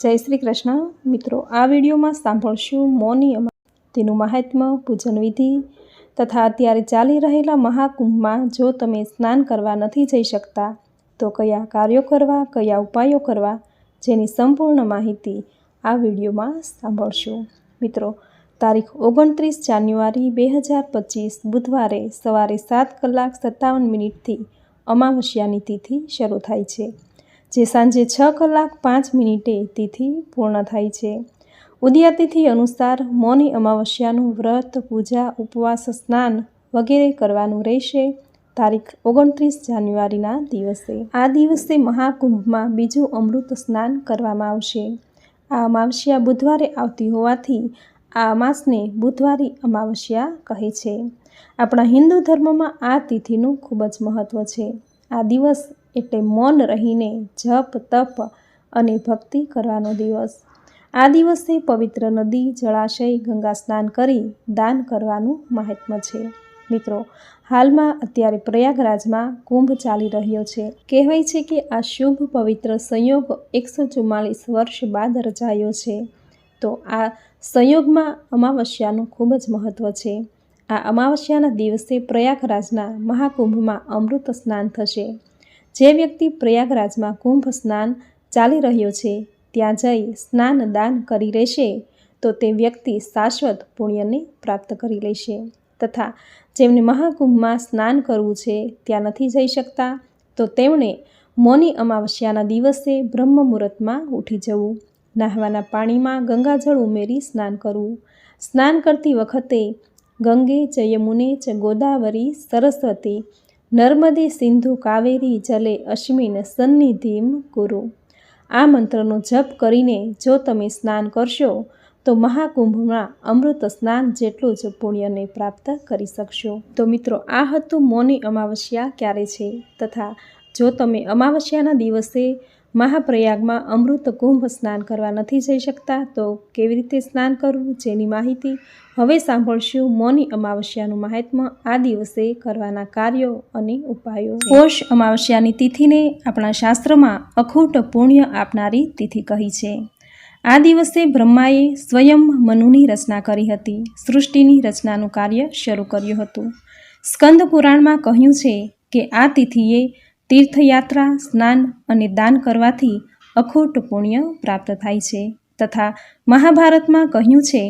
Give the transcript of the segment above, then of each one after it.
જય શ્રી કૃષ્ણ મિત્રો, આ વિડીયોમાં સાંભળશું મૌની અમાવસ્યા, તેનું મહાત્મ્ય, પૂજન વિધિ તથા અત્યારે ચાલી રહેલા મહાકુંભમાં જો તમે સ્નાન કરવા નથી જઈ શકતા તો કયા કાર્યો કરવા, કયા ઉપાયો કરવા, જેની સંપૂર્ણ માહિતી આ વિડીયોમાં સાંભળશું. મિત્રો, તારીખ 29 જાન્યુઆરી 2025 બુધવારે સવારે 7:57 અમાવસ્યાની તિથિ શરૂ થાય છે, જે સાંજે 6:05 તિથિ પૂર્ણ થાય છે. ઉદયાતિથિ અનુસાર મૌની અમાવસ્યાનું વ્રત, પૂજા, ઉપવાસ, સ્નાન વગેરે કરવાનું રહેશે. તારીખ 29 જાન્યુઆરીના દિવસે આ દિવસે મહાકુંભમાં બીજું અમૃત સ્નાન કરવામાં આવશે. આ અમાવસ્યા બુધવારે આવતી હોવાથી આ અમાસને બુધવારી અમાવસ્યા કહે છે. આપણા હિન્દુ ધર્મમાં આ તિથિનું ખૂબ જ મહત્ત્વ છે. આ દિવસ એટલે મૌન રહીને જપ, તપ અને ભક્તિ કરવાનો દિવસ. આ દિવસે પવિત્ર નદી, જળાશય, ગંગા સ્નાન કરી દાન કરવાનું મહાત્મ્ય છે. મિત્રો, હાલમાં અત્યારે પ્રયાગરાજમાં કુંભ ચાલી રહ્યો છે. કહેવાય છે કે આ શુભ પવિત્ર સંયોગ 144 વર્ષ બાદ રચાયો છે. તો આ સંયોગમાં અમાવસ્યાનું ખૂબ જ મહત્ત્વ છે. આ અમાવસ્યાના દિવસે પ્રયાગરાજના મહાકુંભમાં અમૃત સ્નાન થશે. જે વ્યક્તિ પ્રયાગરાજમાં કુંભ સ્નાન ચાલી રહ્યો છે ત્યાં જઈ સ્નાન દાન કરી લેશે તો તે વ્યક્તિ શાશ્વત પુણ્યને પ્રાપ્ત કરી લેશે. તથા જેમને મહાકુંભમાં સ્નાન કરવું છે ત્યાં નથી જઈ શકતા તો તેમણે મૌની અમાવસ્યાના દિવસે બ્રહ્મ મુહૂર્તમાં ઉઠી જવું, નહાવાના પાણીમાં ગંગાજળ ઉમેરી સ્નાન કરવું. સ્નાન કરતી વખતે ગંગે ચ યમુને ચ ગોદાવરી સરસ્વતી નર્મદે સિંધુ કાવેરી જલે અસ્મિન સન્નિધિમ કુરુ. આ મંત્રનો જપ કરીને જો તમે સ્નાન કરશો તો મહાકુંભમાં અમૃત સ્નાન જેટલું જ પુણ્યને પ્રાપ્ત કરી શકશો. તો મિત્રો, આ હતું મૌની અમાવસ્યા ક્યારે છે તથા જો તમે અમાવસ્યાના દિવસે મહાપ્રયાગમાં અમૃત કુંભ સ્નાન કરવા નથી જઈ શકતા તો કેવી રીતે સ્નાન કરવું, જેની માહિતી હવે સાંભળશું. મૌની અમાવસ્યાનું મહાત્મ્ય, આ દિવસે કરવાના કાર્યો અને ઉપાયો. પોષ અમાવસ્યાની તિથિને આપણા શાસ્ત્રમાં અખૂટ પુણ્ય આપનારી તિથિ કહી છે. આ દિવસે બ્રહ્માએ સ્વયં મનુની રચના કરી હતી. સૃષ્ટિની રચનાનું કાર્ય શરૂ કર્યું હતું. સ્કંદ પુરાણમાં કહ્યું છે કે આ તિથિએ તીર્થયાત્રા, સ્નાન અને દાન કરવાથી અખૂટ પુણ્ય પ્રાપ્ત થાય છે. તથા મહાભારતમાં કહ્યું છે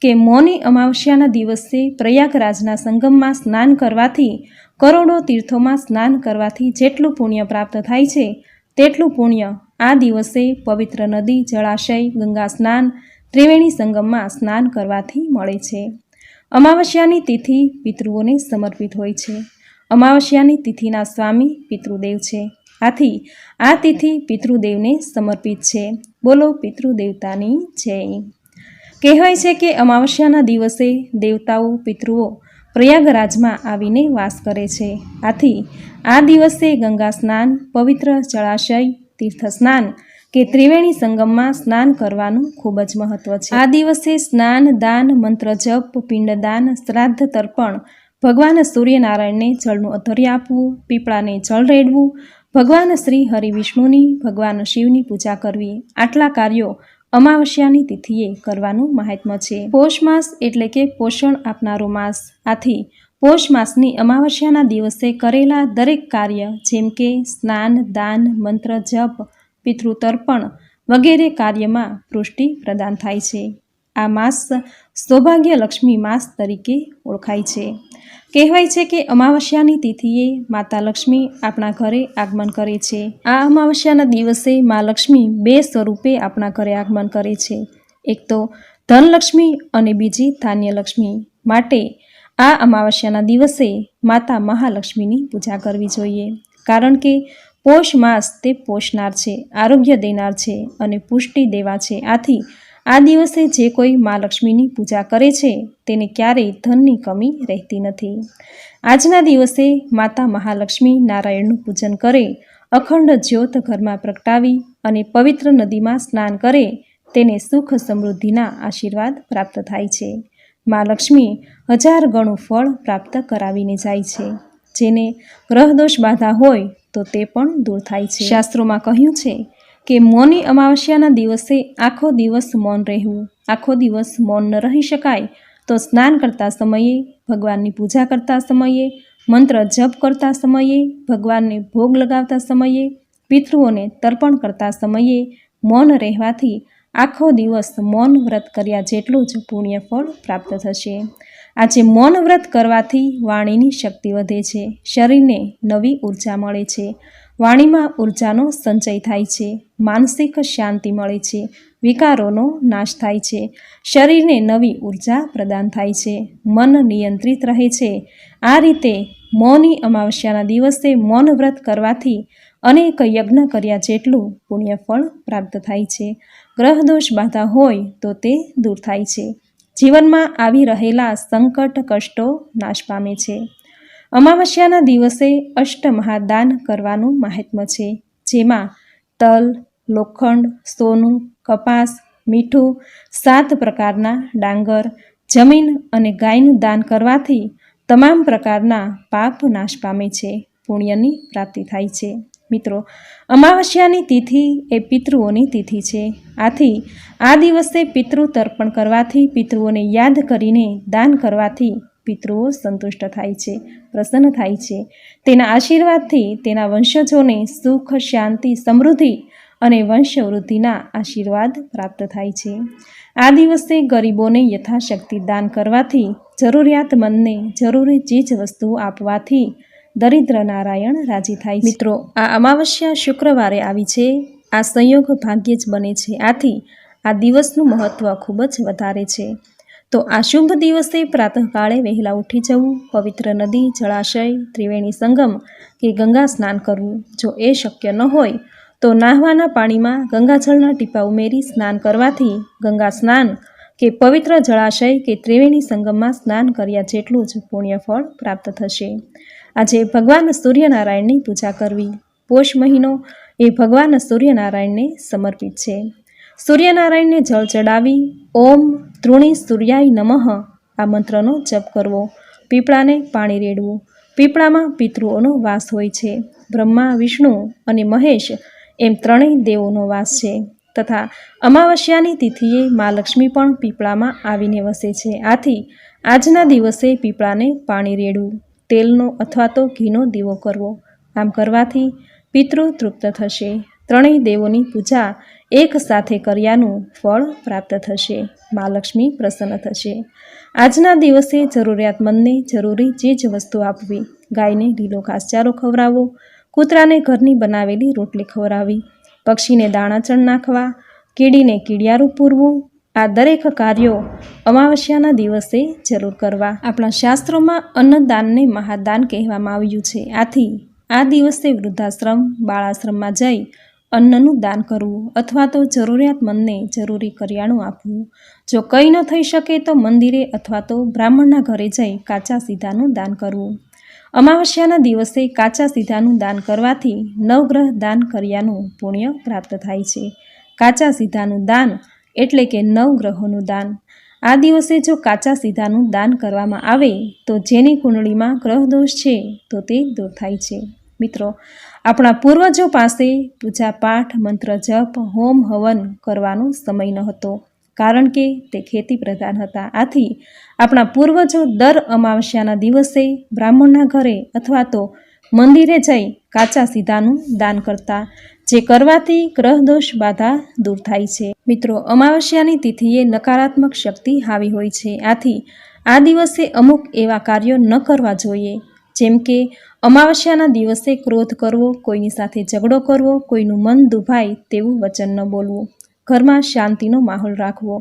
કે મૌની અમાવસ્યાના દિવસે પ્રયાગરાજના સંગમમાં સ્નાન કરવાથી, કરોડો તીર્થોમાં સ્નાન કરવાથી જેટલું પુણ્ય પ્રાપ્ત થાય છે તેટલું પુણ્ય આ દિવસે પવિત્ર નદી, જળાશય, ગંગા સ્નાન, ત્રિવેણી સંગમમાં સ્નાન કરવાથી મળે છે. અમાવસ્યાની તિથિ પિતૃઓને સમર્પિત હોય છે. અમાવસ્યાની તિથિના સ્વામી પિતૃદેવ છે. આથી આ તિથિ પિતૃદેવને સમર્પિત છે. બોલો પિતૃદેવતાની જય. કહેવાય છે કે અમાવસ્યાના દિવસે દેવતાઓ, પિતૃઓ પ્રયાગરાજમાં આવીને વાસ કરે છે. આથી આ દિવસે ગંગા સ્નાન, પવિત્ર જળાશય, તીર્થ સ્નાન કે ત્રિવેણી સંગમમાં સ્નાન કરવાનું ખૂબ જ મહત્વ છે. આ દિવસે સ્નાન, દાન, મંત્ર જપ, પિંડદાન, શ્રાદ્ધ તર્પણ, ભગવાન સૂર્યનારાયણને જળનું અધર્ય આપવું, પીપળાને જળ રેડવું, ભગવાન શ્રી હરિ વિષ્ણુની, ભગવાન શિવની પૂજા કરવી, આટલા કાર્યો અમાવસ્યાની તિથિએ કરવાનું મહાત્મ્ય છે. પોષ માસ એટલે કે પોષણ આપનારો માસ. આથી પોષ માસની અમાવસ્યાના દિવસે કરેલા દરેક કાર્ય જેમ કે સ્નાન, દાન, મંત્ર જપ, પિતૃતર્પણ વગેરે કાર્યમાં પુષ્ટિ પ્રદાન થાય છે. આ માસ સૌભાગ્ય લક્ષ્મી માસ તરીકે ઓળખાય છે. કહેવાય છે કે અમાવસ્યાની તિથિએ માતા લક્ષ્મી આપણા ઘરે આગમન કરે છે. આ અમાવસ્યાના દિવસે મા લક્ષ્મી બે સ્વરૂપે આપણા ઘરે આગમન કરે છે. એક તો ધનલક્ષ્મી અને બીજી ધાન્યલક્ષ્મી. માટે આ અમાવસ્યાના દિવસે માતા મહાલક્ષ્મીની પૂજા કરવી જોઈએ. કારણ કે પોષ માસ તે પોષનાર છે, આરોગ્ય દેનાર છે અને પુષ્ટિ દેવા છે. આથી આ દિવસે જે કોઈ મા લક્ષ્મીની પૂજા કરે છે તેને ક્યારેય ધનની કમી રહેતી નથી. આજના દિવસે માતા મહાલક્ષ્મી નારાયણનું પૂજન કરે, અખંડ જ્યોત ઘરમાં પ્રગટાવી અને પવિત્ર નદીમાં સ્નાન કરે તેને સુખ સમૃદ્ધિના આશીર્વાદ પ્રાપ્ત થાય છે. મા લક્ષ્મી 1000 ગણું ફળ પ્રાપ્ત કરાવીને જાય છે. જેને ગ્રહદોષ બાધા હોય તો તે પણ દૂર થાય છે. શાસ્ત્રોમાં કહ્યું છે કે મૌની અમાવસ્યાના દિવસે આખો દિવસ મૌન રહેવું. આખો દિવસ મૌન ન રહી શકાય તો સ્નાન કરતા સમયે, ભગવાનની પૂજા કરતા સમયે, મંત્ર જપ કરતા સમયે, ભગવાનને ભોગ લગાવતા સમયે, પિતૃઓને તર્પણ કરતા સમયે મૌન રહેવાથી આખો દિવસ મૌન વ્રત કર્યા જેટલું જ પુણ્ય ફળ પ્રાપ્ત થશે. આજે મૌન વ્રત કરવાથી વાણીની શક્તિ વધે છે, શરીરને નવી ઉર્જા મળે છે, વાણીમાં ઉર્જાનો સંચય થાય છે, માનસિક શાંતિ મળે છે, વિકારોનો નાશ થાય છે, શરીરને નવી ઉર્જા પ્રદાન થાય છે, મન નિયંત્રિત રહે છે. આ રીતે મૌની અમાવસ્યાના દિવસે મૌન વ્રત કરવાથી અનેક યજ્ઞ કર્યા જેટલું પુણ્ય ફળ પ્રાપ્ત થાય છે. ગ્રહ દોષ બાધા હોય તો તે દૂર થાય છે. જીવનમાં આવી રહેલા સંકટ કષ્ટો નાશ પામે છે. અમાવસ્યાના દિવસે અષ્ટમહાદાન કરવાનું મહાત્મ્ય છે, જેમાં તલ, લોખંડ, સોનું, કપાસ, મીઠું, 7 પ્રકારના ડાંગર, જમીન અને ગાયનું દાન કરવાથી તમામ પ્રકારના પાપ નાશ પામે છે, પુણ્યની પ્રાપ્તિ થાય છે. મિત્રો, અમાવસ્યાની તિથિ એ પિતૃઓની તિથિ છે. આથી આ દિવસે પિતૃ તર્પણ કરવાથી, પિતૃઓને યાદ કરીને દાન કરવાથી પિતૃઓ સંતુષ્ટ થાય છે, પ્રસન્ન થાય છે. તેના આશીર્વાદથી તેના વંશજોને સુખ, શાંતિ, સમૃદ્ધિ અને વંશવૃદ્ધિના આશીર્વાદ પ્રાપ્ત થાય છે. આ દિવસે ગરીબોને યથાશક્તિ દાન કરવાથી, જરૂરિયાતમંદને જરૂરી ચીજ વસ્તુઓ આપવાથી દરિદ્ર નારાયણ રાજી થાય છે. મિત્રો, આ અમાવસ્યા શુક્રવારે આવી છે. આ સંયોગ ભાગ્યે જ બને છે. આથી આ દિવસનું મહત્ત્વ ખૂબ જ વધારે છે. તો આ શુભ દિવસે પ્રાતઃકાળે વહેલા ઉઠી જવું, પવિત્ર નદી, જળાશય, ત્રિવેણી સંગમ કે ગંગા સ્નાન કરવું. જો એ શક્ય ન હોય તો નાહવાના પાણીમાં ગંગાજળના ટીપા ઉમેરી સ્નાન કરવાથી ગંગા સ્નાન કે પવિત્ર જળાશય કે ત્રિવેણી સંગમમાં સ્નાન કર્યા જેટલું જ પુણ્ય ફળ પ્રાપ્ત થશે. આજે ભગવાન સૂર્યનારાયણની પૂજા કરવી. પોષ મહિનો એ ભગવાન સૂર્યનારાયણને સમર્પિત છે. સૂર્યનારાયણને જળ ચડાવી ઓમ તૃણી સૂર્યાય નમઃ આ મંત્રનો જપ કરવો. પીપળાને પાણી રેડવું. પીપળામાં પિતૃઓનો વાસ હોય છે. બ્રહ્મા, વિષ્ણુ અને મહેશ એમ ત્રણેય દેવોનો વાસ છે. તથા અમાવસ્યાની તિથિએ મા લક્ષ્મી પણ પીપળામાં આવીને વસે છે. આથી આજના દિવસે પીપળાને પાણી રેડવું, તેલનો અથવા તો ઘીનો દીવો કરવો. આમ કરવાથી પિતૃ તૃપ્ત થશે. ત્રણેય દેવોની પૂજા એક સાથે કર્યાનું ફળ પ્રાપ્ત થશે. મા લક્ષ્મી પ્રસન્ન થશે. આજના દિવસે જરૂરિયાતમંદને જરૂરી ચીજ વસ્તુ આપવી. ગાયને લીલો ઘાસચારો ખવડાવવો, કૂતરાને ઘરની બનાવેલી રોટલી ખવડાવવી, પક્ષીને દાણાચણ નાખવા, કીડીને કીડિયારું પૂરવું. આ દરેક કાર્યો અમાવસ્યાના દિવસે જરૂર કરવા. આપણા શાસ્ત્રોમાં અન્નદાનને મહાદાન કહેવામાં આવ્યું છે. આથી આ દિવસે વૃદ્ધાશ્રમ, બાળાશ્રમમાં જઈ અન્નનું દાન કરવું અથવા તો જરૂરિયાતમંદને જરૂરી કરિયાણું આપવું. જો કંઈ ન થઈ શકે તો મંદિરે અથવા તો બ્રાહ્મણના ઘરે જઈ કાચા સીધાનું દાન કરવું. અમાવસ્યાના દિવસે કાચા સીધાનું દાન કરવાથી નવગ્રહ દાન કર્યાનું પુણ્ય પ્રાપ્ત થાય છે. કાચા સીધાનું દાન એટલે કે નવગ્રહોનું દાન. આ દિવસે જો કાચા સીધાનું દાન કરવામાં આવે તો જેની કુંડળીમાં ગ્રહ દોષ છે તો તે દૂર થાય છે. મિત્રો, આપણા પૂર્વજો પાસે પૂજા પાઠ, મંત્ર જપ, હોમ હવન કરવાનો સમય ન હતો, કારણ કે તે ખેતી પ્રધાન હતા. આથી આપણા પૂર્વજો દર અમાવસ્યાના દિવસે બ્રાહ્મણના ઘરે અથવા તો મંદિરે જઈ કાચા સીધાનું દાન કરતા, જે કરવાથી ગ્રહ દોષ બાધા દૂર થાય છે. મિત્રો, અમાવસ્યાની તિથિએ નકારાત્મક શક્તિ હાવી હોય છે. આથી આ દિવસે અમુક એવા કાર્યો ન કરવા જોઈએ, જેમ કે અમાવસ્યાના દિવસે ક્રોધ કરવો, કોઈની સાથે ઝઘડો કરવો, કોઈનું મન દુભાય તેવું વચન ન બોલવું, ઘરમાં શાંતિનો માહોલ રાખવો.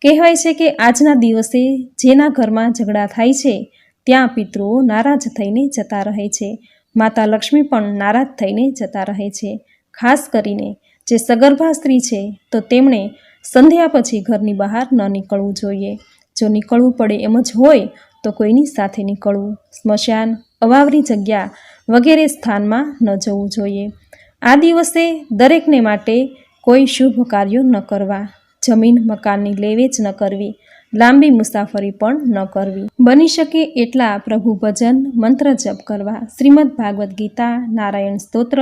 કહેવાય છે કે આજના દિવસે જેના ઘરમાં ઝઘડા થાય છે ત્યાં પિતૃઓ નારાજ થઈને જતા રહે છે. માતા લક્ષ્મી પણ નારાજ થઈને જતા રહે છે. ખાસ કરીને જે સગર્ભા સ્ત્રી છે તો તેમણે સંધ્યા પછી ઘરની બહાર ન નીકળવું જોઈએ. જો નીકળવું પડે એમ જ હોય તો કોઈની સાથે નીકળવું. સ્મશાન, અવાવરી જગ્યા વગેરે સ્થાનમાં ન જવું જોઈએ. આ દિવસે દરેકને માટે કોઈ શુભ કાર્યો ન કરવા. જમીન મકાનની લેવેચ ન કરવી. લાંબી મુસાફરી પણ ન કરવી. બની શકે એટલા પ્રભુ ભજન, મંત્ર જપ કરવા. શ્રીમદ ભાગવદ્ ગીતા, નારાયણ સ્તોત્ર,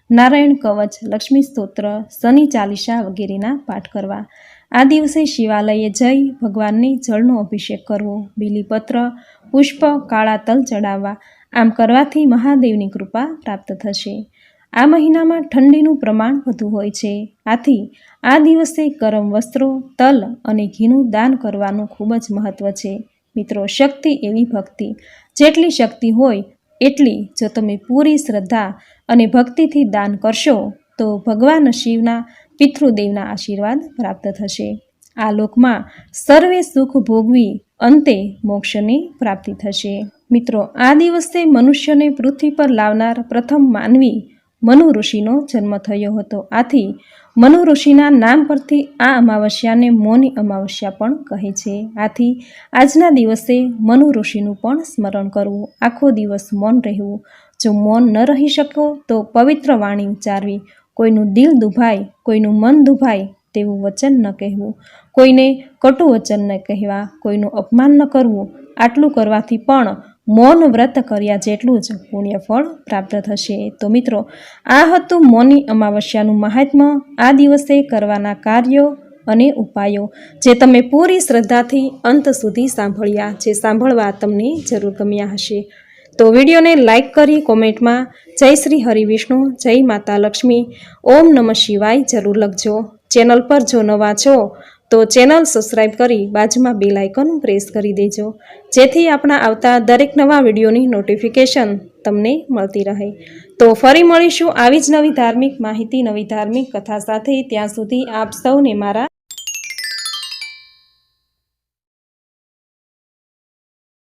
નારાયણ કવચ, લક્ષ્મી સ્તોત્ર, શનિ ચાલીસા વગેરેના પાઠ કરવા. આ દિવસે શિવાલયે જઈ ભગવાનને જળનો અભિષેક કરવો, બીલીપત્ર, પુષ્પ, કાળા તલ ચડાવવા. આમ કરવાથી મહાદેવની કૃપા પ્રાપ્ત થશે. આ મહિનામાં ઠંડીનું પ્રમાણ વધુ હોય છે. આથી આ દિવસે ગરમ વસ્ત્રો, તલ અને ઘીનું દાન કરવાનું ખૂબ જ મહત્ત્વ છે. મિત્રો, શક્તિ એવી ભક્તિ, જેટલી શક્તિ હોય એટલી જો તમે પૂરી શ્રદ્ધા અને ભક્તિથી દાન કરશો તો ભગવાન શિવના પિતૃદેવના આશીર્વાદ પ્રાપ્ત થશે. આ લોકમાં સર્વે સુખ ભોગવી અંતે મોક્ષની પ્રાપ્તિ થશે. મિત્રો, આ દિવસે મનુષ્યને પૃથ્વી પર લાવનાર પ્રથમ માનવી મનુ ઋષિનો જન્મ થયો હતો. આથી મનુ ઋષિના નામ પરથી આ અમાવસ્યાને મૌની અમાવસ્યા પણ કહે છે. આથી આજના દિવસે મનુ ઋષિનું પણ સ્મરણ કરવું, આખો દિવસ મૌન રહેવું. જો મૌન ન રહી શકો તો પવિત્ર વાણી ઉચ્ચારવી, કોઈનું દિલ દુભાય, કોઈનું મન દુભાય તેવું વચન ન કહેવું, કોઈને કટુ વચન ન કહેવા, કોઈનું અપમાન ન કરવું. આટલું કરવાથી પણ મૌન વ્રત કર્યા જેટલું જ પુણ્યફળ પ્રાપ્ત થશે. તો મિત્રો, આ હતું મૌની અમાવસ્યાનું મહાત્મ્ય, આ દિવસે કરવાના કાર્યો અને ઉપાયો જે તમે પૂરી શ્રદ્ધાથી અંત સુધી સાંભળ્યા, જે સાંભળવા તમને જરૂર ગમ્યા હશે. તો વિડીયોને લાઇક કરી કોમેન્ટમાં જય શ્રી હરિવિષ્ણુ, જય માતા લક્ષ્મી, ઓમ નમઃ શિવાય જરૂર લખજો. ચેનલ પર જો નવા છો તો ચેનલ સબસ્ક્રાઈબ કરી બાજુમાં બેલ આઇકોન પ્રેસ કરી દેજો, જેથી આપણા આવતા દરેક નવા વિડીયોની નોટિફિકેશન તમને મળતી રહે. તો ફરી મળીશું આવી જ નવી ધાર્મિક માહિતી, નવી ધાર્મિક કથા સાથે. ત્યાં સુધી આપ સૌને મારા